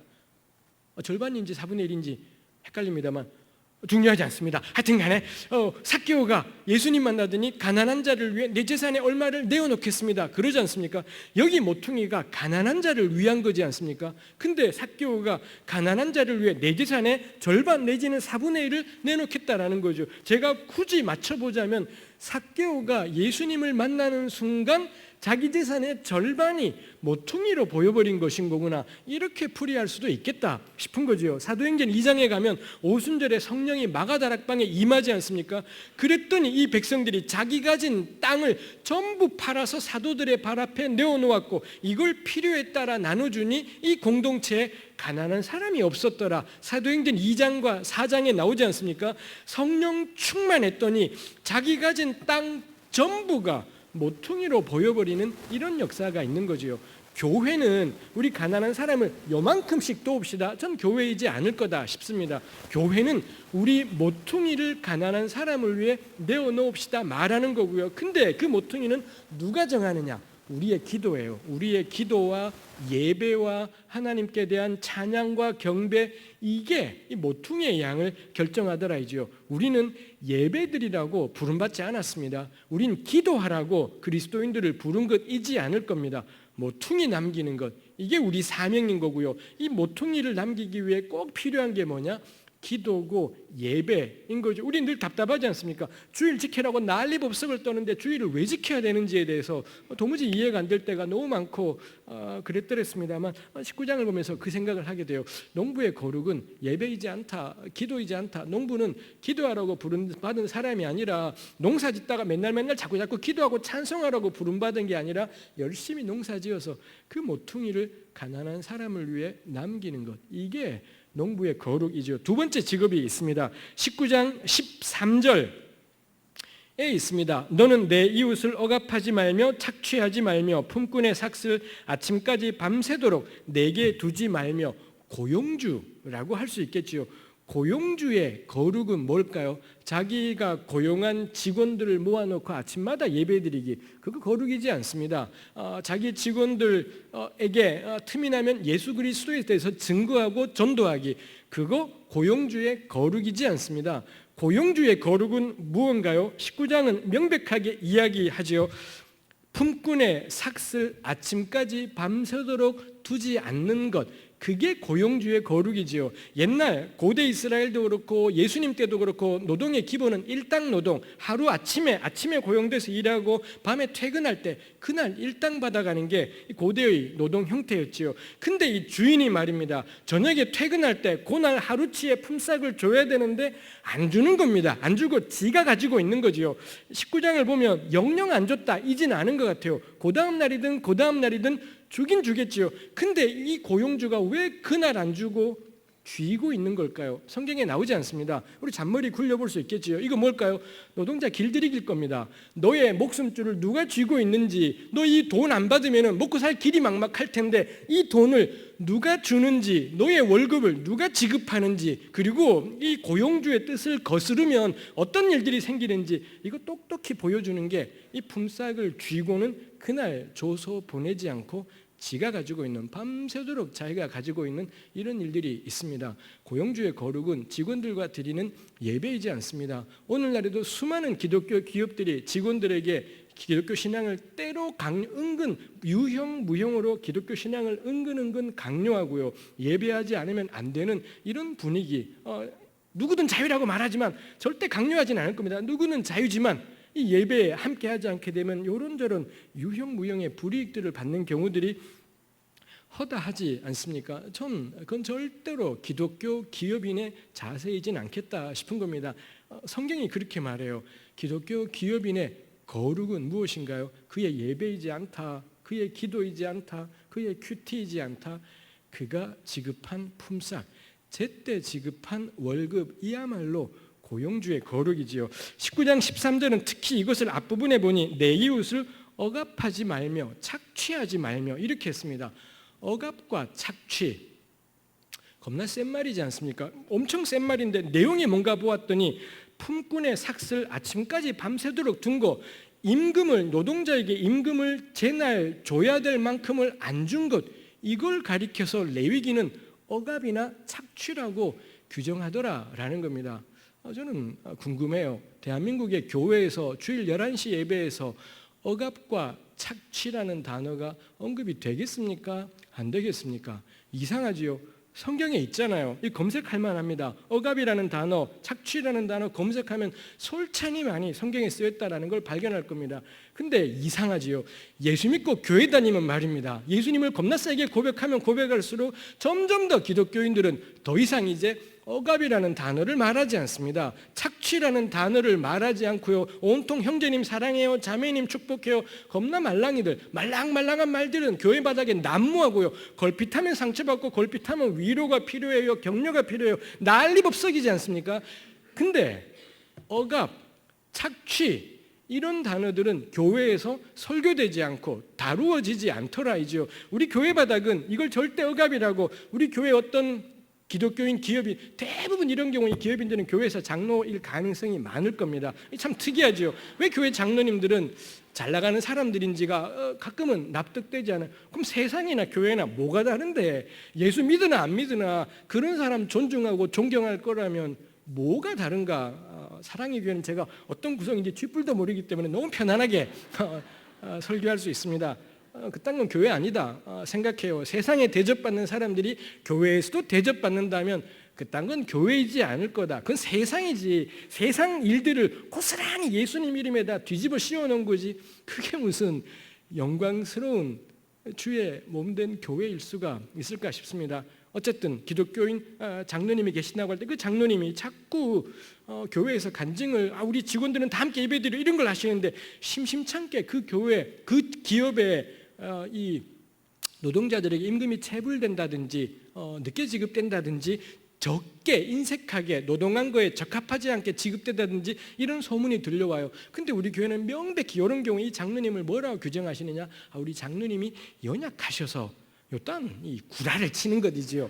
절반인지 4분의 1인지 헷갈립니다만 중요하지 않습니다. 하여튼 간에 삭개오가 예수님 만나더니 가난한 자를 위해 내 재산의 얼마를 내어놓겠습니다. 그러지 않습니까? 여기 모퉁이가 가난한 자를 위한 거지 않습니까? 근데 삭개오가 가난한 자를 위해 내 재산의 절반 내지는 4분의 1을 내놓겠다라는 거죠. 제가 굳이 맞춰보자면 삭개오가 예수님을 만나는 순간 자기 재산의 절반이 모퉁이로 보여버린 것인 거구나, 이렇게 풀이할 수도 있겠다 싶은 거죠. 사도행전 2장에 가면 오순절에 성령이 마가다락방에 임하지 않습니까? 그랬더니 이 백성들이 자기 가진 땅을 전부 팔아서 사도들의 발 앞에 내어놓았고 이걸 필요에 따라 나눠주니 이 공동체에 가난한 사람이 없었더라. 사도행전 2장과 4장에 나오지 않습니까? 성령 충만했더니 자기 가진 땅 전부가 모퉁이로 보여버리는 이런 역사가 있는 거지요. 교회는 우리 가난한 사람을 요만큼씩 도웁시다. 전 교회이지 않을 거다 싶습니다. 교회는 우리 모퉁이를 가난한 사람을 위해 내어놓읍시다 말하는 거고요. 근데 그 모퉁이는 누가 정하느냐? 우리의 기도예요. 우리의 기도와 예배와 하나님께 대한 찬양과 경배, 이게 이 모퉁이의 양을 결정하더라이죠. 우리는 예배드리라고 부름받지 않았습니다. 우린 기도하라고 그리스도인들을 부른 것이지 않을 겁니다. 모퉁이 남기는 것, 이게 우리 사명인 거고요. 이 모퉁이를 남기기 위해 꼭 필요한 게 뭐냐? 기도고 예배인 거죠. 우리 늘 답답하지 않습니까? 주일 지키라고 난리법석을 떠는데 주일을 왜 지켜야 되는지에 대해서 도무지 이해가 안 될 때가 너무 많고 그랬더랬습니다만 19장을 보면서 그 생각을 하게 돼요. 농부의 거룩은 예배이지 않다, 기도이지 않다. 농부는 기도하라고 부름받은 사람이 아니라 농사 짓다가 맨날 자꾸 기도하고 찬송하라고 부름받은 게 아니라 열심히 농사지어서 그 모퉁이를 가난한 사람을 위해 남기는 것, 이게 농부의 거룩이죠. 두 번째 직업이 있습니다. 19장 13절에 있습니다. 너는 내 이웃을 억압하지 말며 착취하지 말며 품꾼의 삭슬 아침까지 밤새도록 내게 두지 말며. 고용주라고 할 수 있겠지요. 고용주의 거룩은 뭘까요? 자기가 고용한 직원들을 모아놓고 아침마다 예배드리기, 그거 거룩이지 않습니다. 자기 직원들에게 틈이 나면 예수 그리스도에 대해서 증거하고 전도하기, 그거 고용주의 거룩이지 않습니다. 고용주의 거룩은 무언가요? 19장은 명백하게 이야기하지요. 품꾼의 삭슬 아침까지 밤새도록 두지 않는 것, 그게 고용주의 거룩이지요. 옛날 고대 이스라엘도 그렇고 예수님 때도 그렇고 노동의 기본은 일당 노동, 하루 아침에 고용돼서 일하고 밤에 퇴근할 때 그날 일당 받아가는 게 고대의 노동 형태였지요. 근데 이 주인이 말입니다, 저녁에 퇴근할 때 그날 하루치의 품삯을 줘야 되는데 안 주는 겁니다. 안 주고 지가 가지고 있는 거지요. 19장을 보면 영영 안 줬다 이진 않은 것 같아요. 그 다음 날이든 주긴 주겠지요. 근데 이 고용주가 왜 그날 안 주고 쥐고 있는 걸까요? 성경에 나오지 않습니다. 우리 잔머리 굴려볼 수 있겠지요. 이거 뭘까요? 노동자 길들이길 겁니다. 너의 목숨줄을 누가 쥐고 있는지, 너 이 돈 안 받으면 먹고 살 길이 막막할 텐데 이 돈을 누가 주는지, 너의 월급을 누가 지급하는지, 그리고 이 고용주의 뜻을 거스르면 어떤 일들이 생기는지, 이거 똑똑히 보여주는 게 이 품삯을 쥐고는 그날 줘서 보내지 않고 지가 가지고 있는, 밤새도록 자기가 가지고 있는 이런 일들이 있습니다. 고용주의 거룩은 직원들과 드리는 예배이지 않습니다. 오늘날에도 수많은 기독교 기업들이 직원들에게 기독교 신앙을 때로 은근 유형 무형으로 기독교 신앙을 은근 강요하고요, 예배하지 않으면 안 되는 이런 분위기, 누구든 자유라고 말하지만 절대 강요하지는 않을 겁니다. 누구는 자유지만 이 예배에 함께하지 않게 되면 이런저런 유형 무형의 불이익들을 받는 경우들이 허다하지 않습니까? 그건 절대로 기독교 기업인의 자세이진 않겠다 싶은 겁니다. 성경이 그렇게 말해요. 기독교 기업인의 거룩은 무엇인가요? 그의 예배이지 않다, 그의 기도이지 않다, 그의 큐티이지 않다, 그가 지급한 품삯, 제때 지급한 월급, 이야말로 고용주의 거룩이지요. 19장 13절은 특히 이것을 앞부분에 보니 내 이웃을 억압하지 말며 착취하지 말며 이렇게 했습니다. 억압과 착취, 겁나 센 말이지 않습니까? 엄청 센 말인데 내용이 뭔가 보았더니 품꾼의 삭슬 아침까지 밤새도록 둔 거, 임금을, 노동자에게 임금을 제날 줘야 될 만큼을 안 준 것, 이걸 가리켜서 레위기는 억압이나 착취라고 규정하더라라는 겁니다. 저는 궁금해요. 대한민국의 교회에서 주일 11시 예배에서 억압과 착취라는 단어가 언급이 되겠습니까? 안 되겠습니까? 이상하지요. 성경에 있잖아요. 이 검색할 만합니다. 억압이라는 단어, 착취라는 단어 검색하면 솔찬히 많이 성경에 쓰였다라는 걸 발견할 겁니다. 근데 이상하지요. 예수 믿고 교회 다니면 말입니다, 예수님을 겁나 세게 고백하면 고백할수록 점점 더 기독교인들은 더 이상 이제 억압이라는 단어를 말하지 않습니다. 착취라는 단어를 말하지 않고요, 온통 형제님 사랑해요, 자매님 축복해요, 겁나 말랑한 말들은 교회 바닥에 난무하고요, 걸핏하면 상처받고 걸핏하면 위로가 필요해요, 격려가 필요해요, 난리법석이지 않습니까? 근데 억압, 착취 이런 단어들은 교회에서 설교되지 않고 다루어지지 않더라이죠. 우리 교회 바닥은 이걸 절대 억압이라고, 우리 교회 어떤 기독교인 기업이 대부분 이런 경우 이 기업인들은 교회에서 장로일 가능성이 많을 겁니다. 참 특이하죠. 왜 교회 장로님들은 잘 나가는 사람들인지가 가끔은 납득되지 않아요. 그럼 세상이나 교회나 뭐가 다른데, 예수 믿으나 안 믿으나 그런 사람 존중하고 존경할 거라면 뭐가 다른가? 사랑의 교회는 제가 어떤 구성인지 쥐뿔도 모르기 때문에 너무 편안하게 설교할 수 있습니다. 그딴 건 교회 아니다 생각해요. 세상에 대접받는 사람들이 교회에서도 대접받는다면 그딴 건 교회이지 않을 거다. 그건 세상이지. 세상 일들을 고스란히 예수님 이름에다 뒤집어 씌워놓은 거지. 그게 무슨 영광스러운 주의 몸된 교회일 수가 있을까 싶습니다. 어쨌든 기독교인 장로님이 계신다고 할 때 그 장로님이 자꾸 교회에서 간증을 우리 직원들은 다 함께 예배드려 이런 걸 하시는데 심심찮게 그 교회, 그 기업에 이 노동자들에게 임금이 체불된다든지 늦게 지급된다든지 적게 인색하게 노동한 거에 적합하지 않게 지급된다든지 이런 소문이 들려와요. 근데 우리 교회는 명백히 이런 경우에 이 장로님을 뭐라고 규정하시느냐? 우리 장로님이 연약하셔서 요딴 이 구라를 치는 것이지요.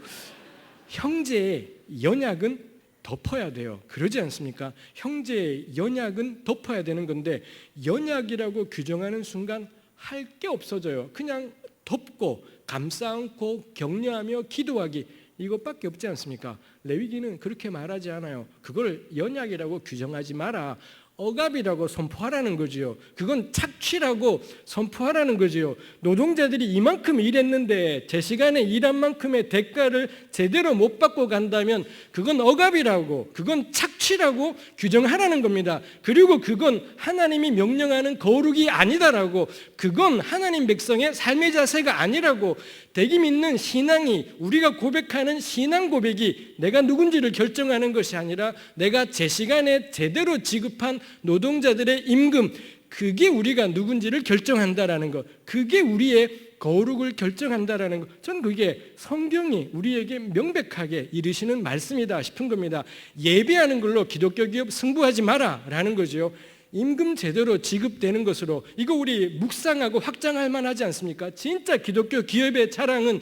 형제의 연약은 덮어야 돼요. 그러지 않습니까? 형제의 연약은 덮어야 되는 건데 연약이라고 규정하는 순간 할 게 없어져요. 그냥 덮고 감싸 안고 격려하며 기도하기 이것밖에 없지 않습니까? 레위기는 그렇게 말하지 않아요. 그걸 연약이라고 규정하지 마라. 억압이라고 선포하라는 거지요. 그건 착취라고 선포하라는 거지요. 노동자들이 이만큼 일했는데 제 시간에 일한 만큼의 대가를 제대로 못 받고 간다면 그건 억압이라고, 그건 착취라고 규정하라는 겁니다. 그리고 그건 하나님이 명령하는 거룩이 아니다라고, 그건 하나님 백성의 삶의 자세가 아니라고, 대기 믿는 신앙이, 우리가 고백하는 신앙 고백이 내가 누군지를 결정하는 것이 아니라 내가 제 시간에 제대로 지급한 노동자들의 임금, 그게 우리가 누군지를 결정한다라는 것, 그게 우리의 거룩을 결정한다라는 것, 저는 그게 성경이 우리에게 명백하게 이르시는 말씀이다 싶은 겁니다. 예배하는 걸로 기독교 기업 승부하지 마라라는 거죠. 임금 제대로 지급되는 것으로 이거 우리 묵상하고 확장할 만하지 않습니까? 진짜 기독교 기업의 자랑은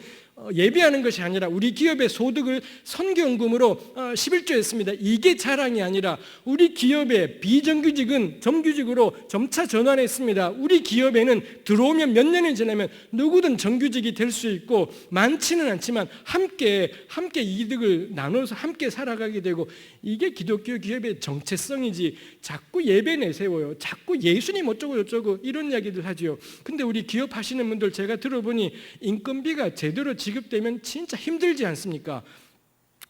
예배하는 것이 아니라 우리 기업의 소득을 선교연금으로 11조했습니다. 이게 자랑이 아니라 우리 기업의 비정규직은 정규직으로 점차 전환했습니다. 우리 기업에는 들어오면 몇 년이 지나면 누구든 정규직이 될 수 있고 많지는 않지만 함께 이득을 나눠서 함께 살아가게 되고 이게 기독교 기업의 정체성이지 자꾸 예배 내세워요. 자꾸 예수님 어쩌고 저쩌고 이런 이야기들 하지요. 근데 우리 기업 하시는 분들 제가 들어보니 인건비가 제대로 지급되면 진짜 힘들지 않습니까?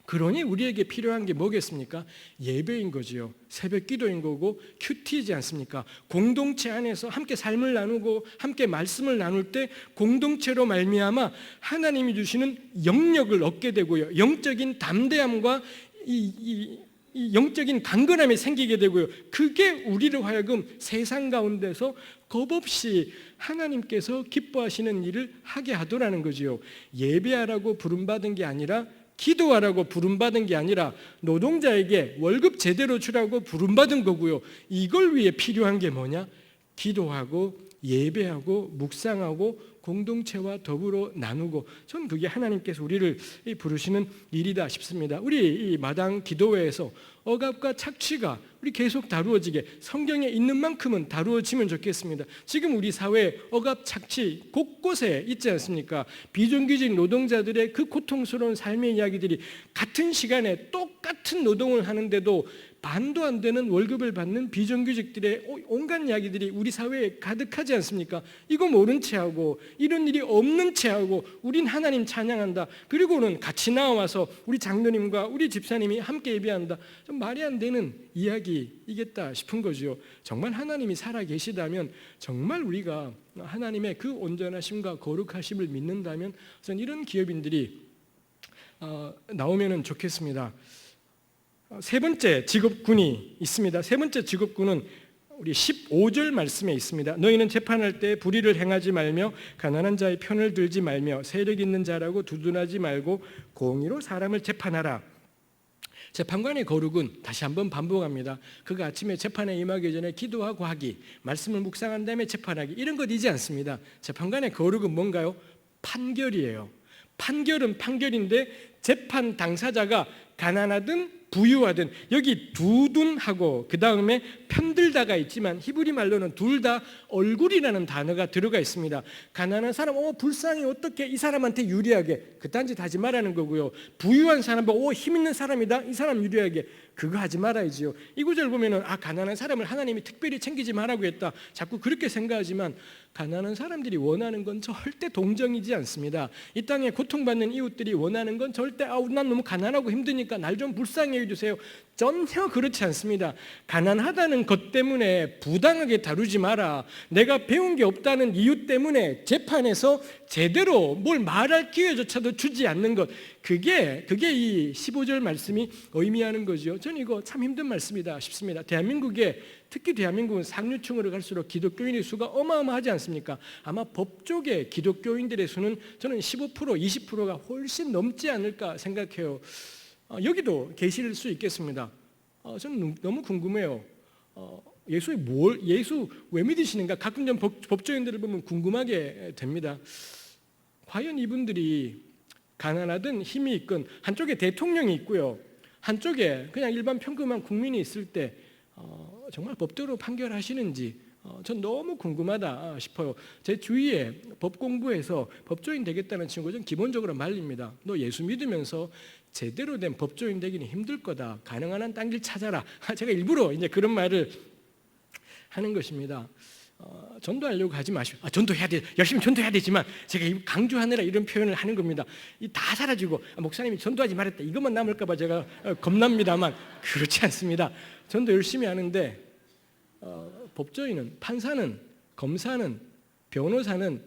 그러니 우리에게 필요한 게 뭐겠습니까? 예배인 거지요. 새벽 기도인 거고 큐티이지 않습니까? 공동체 안에서 함께 삶을 나누고 함께 말씀을 나눌 때 공동체로 말미암아 하나님이 주시는 영력을 얻게 되고요. 영적인 담대함과 이 영적인 강건함이 생기게 되고요. 그게 우리를 하여금 세상 가운데서 겁없이 하나님께서 기뻐하시는 일을 하게 하더라는 거지요. 예배하라고 부름받은 게 아니라 기도하라고 부름받은 게 아니라 노동자에게 월급 제대로 주라고 부름받은 거고요. 이걸 위해 필요한 게 뭐냐? 기도하고 예배하고 묵상하고 공동체와 더불어 나누고, 전 그게 하나님께서 우리를 부르시는 일이다 싶습니다. 우리 이 마당 기도회에서 억압과 착취가 우리 계속 다루어지게, 성경에 있는 만큼은 다루어지면 좋겠습니다. 지금 우리 사회에 억압, 착취 곳곳에 있지 않습니까? 비정규직 노동자들의 그 고통스러운 삶의 이야기들이 같은 시간에 똑같은 노동을 하는데도 반도 안 되는 월급을 받는 비정규직들의 온갖 이야기들이 우리 사회에 가득하지 않습니까? 이거 모른 채하고 이런 일이 없는 채하고 우린 하나님 찬양한다. 그리고는 같이 나와서 우리 장로님과 우리 집사님이 함께 예배한다. 좀 말이 안 되는 이야기이겠다 싶은 거죠. 정말 하나님이 살아 계시다면, 정말 우리가 하나님의 그 온전하심과 거룩하심을 믿는다면 저는 이런 기업인들이 나오면 좋겠습니다. 세 번째 직업군이 있습니다. 세 번째 직업군은 우리 15절 말씀에 있습니다. 너희는 재판할 때 불의를 행하지 말며 가난한 자의 편을 들지 말며 세력 있는 자라고 두둔하지 말고 공의로 사람을 재판하라. 재판관의 거룩은 다시 한번 반복합니다. 그가 아침에 재판에 임하기 전에 기도하고 하기, 말씀을 묵상한 다음에 재판하기, 이런 것이지 않습니다. 재판관의 거룩은 뭔가요? 판결이에요. 판결은 판결인데 재판 당사자가 가난하든 부유하든, 여기 두둔하고 그 다음에 편들다가 있지만 히브리 말로는 둘 다 얼굴이라는 단어가 들어가 있습니다. 가난한 사람 불쌍히 어떻게 이 사람한테 유리하게, 그딴 짓 하지 말라는 거고요. 부유한 사람 힘 있는 사람이다, 이 사람 유리하게, 그거 하지 말아야지요. 이 구절 보면은 가난한 사람을 하나님이 특별히 챙기지 말라고 했다, 자꾸 그렇게 생각하지만 가난한 사람들이 원하는 건 절대 동정이지 않습니다. 이 땅에 고통받는 이웃들이 원하는 건 절대 난 너무 가난하고 힘드니까 힘드니까 날 좀 불쌍히 해주세요. 전혀 그렇지 않습니다. 가난하다는 것 때문에 부당하게 다루지 마라. 내가 배운 게 없다는 이유 때문에 재판에서 제대로 뭘 말할 기회조차도 주지 않는 것, 그게 이 15절 말씀이 의미하는 거죠. 저는 이거 참 힘든 말씀이다 싶습니다. 특히 대한민국은 상류층으로 갈수록 기독교인의 수가 어마어마하지 않습니까? 아마 법조계 기독교인들의 수는 저는 15%, 20%가 훨씬 넘지 않을까 생각해요. 여기도 계실 수 있겠습니다. 저는 너무 궁금해요. 예수 왜 믿으시는가? 가끔 좀 법조인들을 보면 궁금하게 됩니다. 과연 이분들이 가난하든 힘이 있건 한쪽에 대통령이 있고요, 한쪽에 그냥 일반 평범한 국민이 있을 때 정말 법대로 판결하시는지 전 너무 궁금하다 싶어요. 제 주위에 법 공부해서 법조인 되겠다는 친구 좀 기본적으로 말립니다. 너 예수 믿으면서 제대로 된 법조인 되기는 힘들 거다. 가능한 한 딴 길 찾아라. 제가 일부러 이제 그런 말을 하는 것입니다. 전도하려고 하지 마시고, 전도해야 돼, 열심히 전도해야 되지만 제가 강조하느라 이런 표현을 하는 겁니다. 다 사라지고 목사님이 전도하지 말았다 이것만 남을까 봐 제가 겁납니다만 그렇지 않습니다. 전도 열심히 하는데 법조인은, 판사는, 검사는, 변호사는,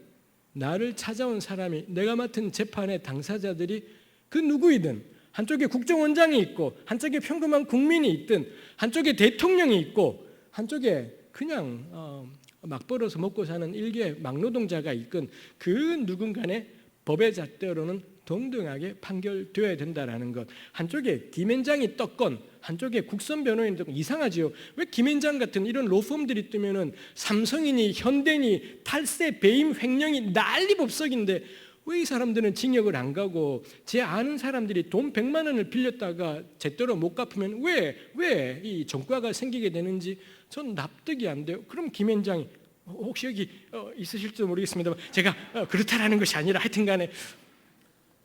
나를 찾아온 사람이, 내가 맡은 재판의 당사자들이 그 누구이든, 한쪽에 국정원장이 있고 한쪽에 평범한 국민이 있든, 한쪽에 대통령이 있고 한쪽에 그냥 막 벌어서 먹고 사는 일개 막노동자가 있건 그 누군가의 법의 잣대로는 동등하게 판결되어야 된다는 것. 한쪽에 김앤장이 떴건 한쪽에 국선 변호인이 떴건 이상하지요. 왜 김앤장 같은 이런 로펌들이 뜨면은 삼성이니 현대니 탈세 배임 횡령이 난리법석인데 왜 이 사람들은 징역을 안 가고 제 아는 사람들이 돈 100만 원을 빌렸다가 제대로 못 갚으면 왜 이 전과가 생기게 되는지 전 납득이 안 돼요. 그럼 김앤장이 혹시 여기 있으실지도 모르겠습니다만 제가 그렇다라는 것이 아니라 하여튼 간에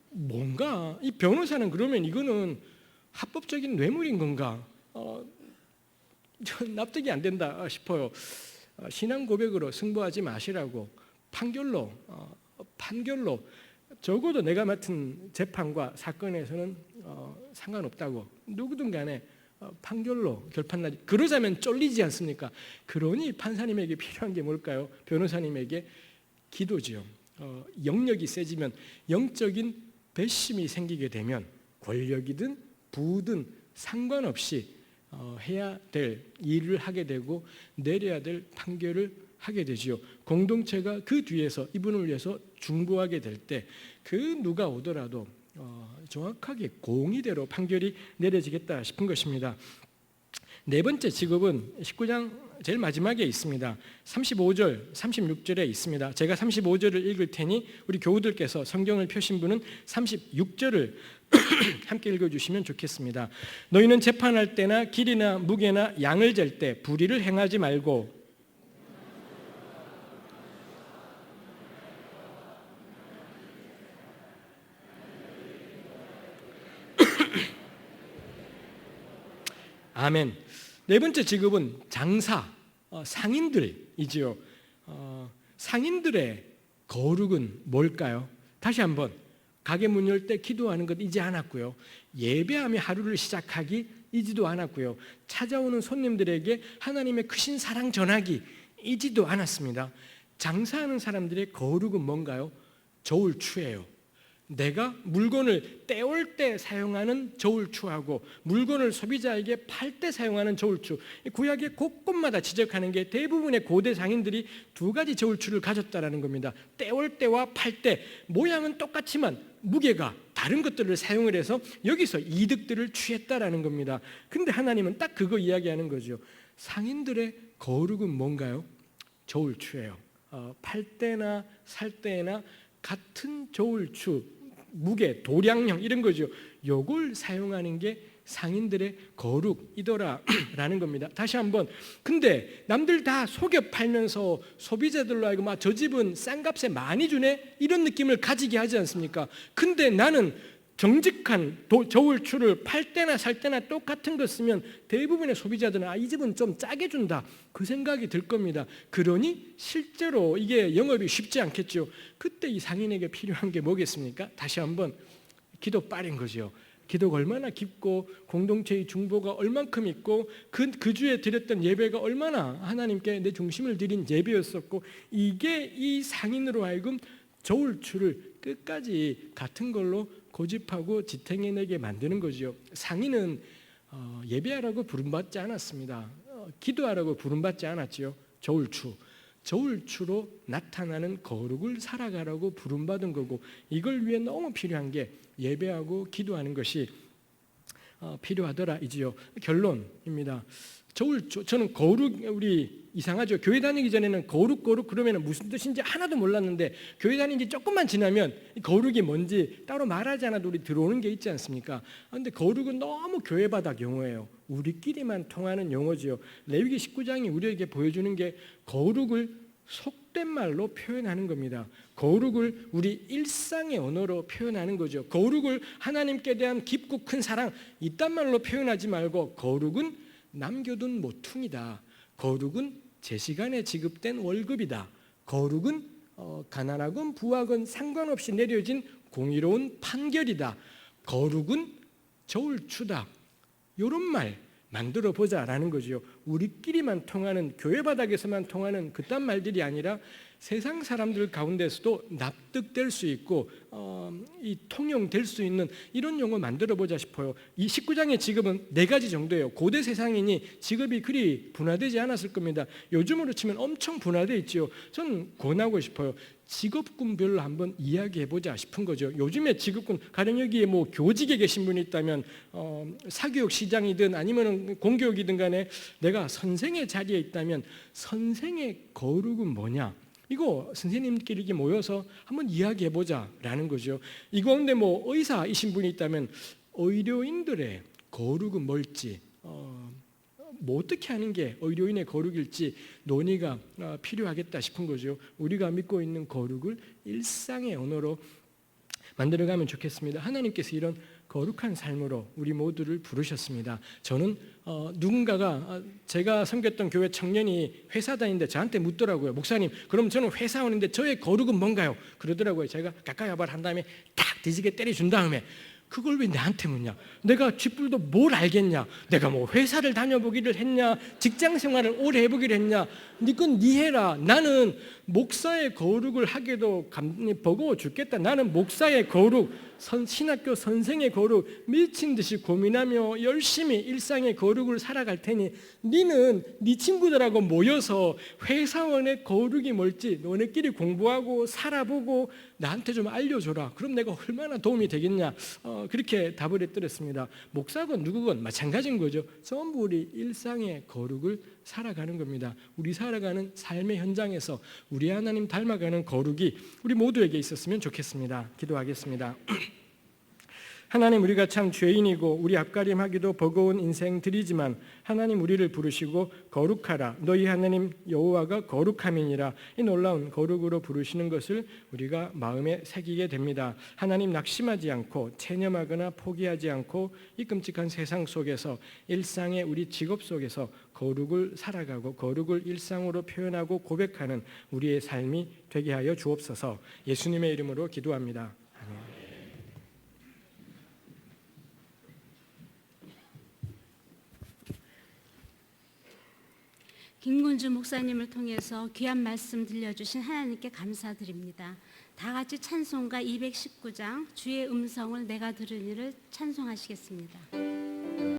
뭔가 이 변호사는 그러면 이거는 합법적인 뇌물인 건가? 전 납득이 안 된다 싶어요. 신앙 고백으로 승부하지 마시라고 판결로 적어도 내가 맡은 재판과 사건에서는 상관없다고 누구든 간에 판결로 결판나지. 그러자면 쫄리지 않습니까? 그러니 판사님에게 필요한 게 뭘까요? 변호사님에게 기도지요. 영역이 세지면, 영적인 배심이 생기게 되면 권력이든 부든 상관없이 해야 될 일을 하게 되고 내려야 될 판결을 하게 되지요. 공동체가 그 뒤에서 이분을 위해서 중보하게 될 때 그 누가 오더라도 정확하게 공의대로 판결이 내려지겠다 싶은 것입니다. 네 번째 직업은 19장 제일 마지막에 있습니다. 35절, 36절에 있습니다. 제가 35절을 읽을 테니 우리 교우들께서 성경을 펴신 분은 36절을 함께 읽어주시면 좋겠습니다. 너희는 재판할 때나 길이나 무게나 양을 잴 때 불의를 행하지 말고 아멘. 네 번째 직업은 장사, 상인들이지요. 상인들의 거룩은 뭘까요? 다시 한번, 가게 문 열 때 기도하는 것 잊지 않았고요. 예배하며 하루를 시작하기 잊지도 않았고요. 찾아오는 손님들에게 하나님의 크신 사랑 전하기 잊지도 않았습니다. 장사하는 사람들의 거룩은 뭔가요? 저울추예요. 내가 물건을 떼올 때 사용하는 저울추하고 물건을 소비자에게 팔 때 사용하는 저울추, 구약의 곳곳마다 지적하는 게 대부분의 고대 상인들이 두 가지 저울추를 가졌다라는 겁니다. 떼올 때와 팔 때 모양은 똑같지만 무게가 다른 것들을 사용을 해서 여기서 이득들을 취했다라는 겁니다. 근데 하나님은 딱 그거 이야기하는 거죠. 상인들의 거룩은 뭔가요? 저울추예요. 팔 때나 살 때나 같은 저울추, 무게, 도량형 이런 거죠. 요걸 사용하는 게 상인들의 거룩이더라라는 겁니다. 다시 한번, 근데 남들 다 속여 팔면서 소비자들로 하여금 저 집은 싼 값에 많이 주네 이런 느낌을 가지게 하지 않습니까? 근데 나는 정직한 저울추를 팔 때나 살 때나 똑같은 거 쓰면 대부분의 소비자들은 이 집은 좀 짜게 준다 그 생각이 들 겁니다. 그러니 실제로 이게 영업이 쉽지 않겠죠. 그때 이 상인에게 필요한 게 뭐겠습니까? 다시 한번 기도 빠른 거죠. 기도가 얼마나 깊고 공동체의 중보가 얼만큼 있고 그 주에 드렸던 예배가 얼마나 하나님께 내 중심을 드린 예배였었고, 이게 이 상인으로 하여금 저울추를 끝까지 같은 걸로 고집하고 지탱해내게 만드는 거죠. 상인은 예배하라고 부름받지 않았습니다. 기도하라고 부름받지 않았지요. 저울추로 나타나는 거룩을 살아가라고 부름받은 거고, 이걸 위해 너무 필요한 게 예배하고 기도하는 것이 필요하더라 이지요. 결론입니다. 저는 거룩, 우리 이상하죠. 교회 다니기 전에는 거룩 그러면 무슨 뜻인지 하나도 몰랐는데, 교회 다닌 지 조금만 지나면 거룩이 뭔지 따로 말하지 않아도 우리 들어오는 게 있지 않습니까? 그런데 거룩은 너무 교회 바닥 용어예요. 우리끼리만 통하는 용어지요. 레위기 19장이 우리에게 보여주는 게 거룩을 속된 말로 표현하는 겁니다. 거룩을 우리 일상의 언어로 표현하는 거죠. 거룩을 하나님께 대한 깊고 큰 사랑, 이딴 말로 표현하지 말고, 거룩은 남겨둔 모퉁이다. 거룩은 제 시간에 지급된 월급이다. 거룩은 가난하건 부하건 상관없이 내려진 공의로운 판결이다. 거룩은 저울추다. 이런 말 만들어 보자라는 거죠. 우리끼리만 통하는, 교회 바닥에서만 통하는 그딴 말들이 아니라 세상 사람들 가운데서도 납득될 수 있고 이 통용될 수 있는 이런 용어 만들어 보자 싶어요. 이 19장의 직업은 4가지 정도예요. 고대 세상이니 직업이 그리 분화되지 않았을 겁니다. 요즘으로 치면 엄청 분화되어 있지요. 저는 권하고 싶어요. 직업군별로 한번 이야기해보자 싶은 거죠. 요즘에 직업군, 가령 여기에 뭐 교직에 계신 분이 있다면 사교육 시장이든 아니면 공교육이든 간에 내가 선생의 자리에 있다면 선생의 거룩은 뭐냐? 이거 선생님끼리 이렇게 모여서 한번 이야기해보자라는 거죠. 이 가운데 뭐 의사이신 분이 있다면 의료인들의 거룩은 뭘지, 뭐 어떻게 하는 게 의료인의 거룩일지 논의가 필요하겠다 싶은 거죠. 우리가 믿고 있는 거룩을 일상의 언어로 만들어가면 좋겠습니다. 하나님께서 이런 거룩한 삶으로 우리 모두를 부르셨습니다. 저는 누군가가, 제가 섬겼던 교회 청년이 회사 다니는데 저한테 묻더라고요. 목사님, 그럼 저는 회사원인데 저의 거룩은 뭔가요? 그러더라고요. 제가 가까이 와봐 한 다음에 탁 뒤지게 때려준 다음에, 그걸 왜 나한테 묻냐? 내가 쥐뿔도 뭘 알겠냐? 내가 뭐 회사를 다녀보기를 했냐? 직장 생활을 오래 해보기를 했냐? 건 네 해라. 나는 목사의 거룩을 하기도 버거워 죽겠다. 나는 목사의 거룩, 신학교 선생의 거룩 미친 듯이 고민하며 열심히 일상의 거룩을 살아갈 테니, 너는 네 친구들하고 모여서 회사원의 거룩이 뭘지 너네끼리 공부하고 살아보고 나한테 좀 알려줘라. 그럼 내가 얼마나 도움이 되겠냐? 그렇게 답을 해드렸습니다. 목사건 누구건 마찬가지인 거죠. 전부 우리 일상의 거룩을 살아가는 겁니다. 우리 살아가는 삶의 현장에서 우리 하나님 닮아가는 거룩이 우리 모두에게 있었으면 좋겠습니다. 기도하겠습니다. 하나님, 우리가 참 죄인이고 우리 앞가림하기도 버거운 인생들이지만 하나님, 우리를 부르시고 거룩하라, 너희 하나님 여호와가 거룩함이니라, 이 놀라운 거룩으로 부르시는 것을 우리가 마음에 새기게 됩니다. 하나님, 낙심하지 않고 체념하거나 포기하지 않고 이 끔찍한 세상 속에서, 일상의 우리 직업 속에서 거룩을 살아가고 거룩을 일상으로 표현하고 고백하는 우리의 삶이 되게 하여 주옵소서. 예수님의 이름으로 기도합니다. 아멘. 김군주 목사님을 통해서 귀한 말씀 들려주신 하나님께 감사드립니다. 다 같이 찬송가 219장 주의 음성을 내가 들으니를 찬송하시겠습니다.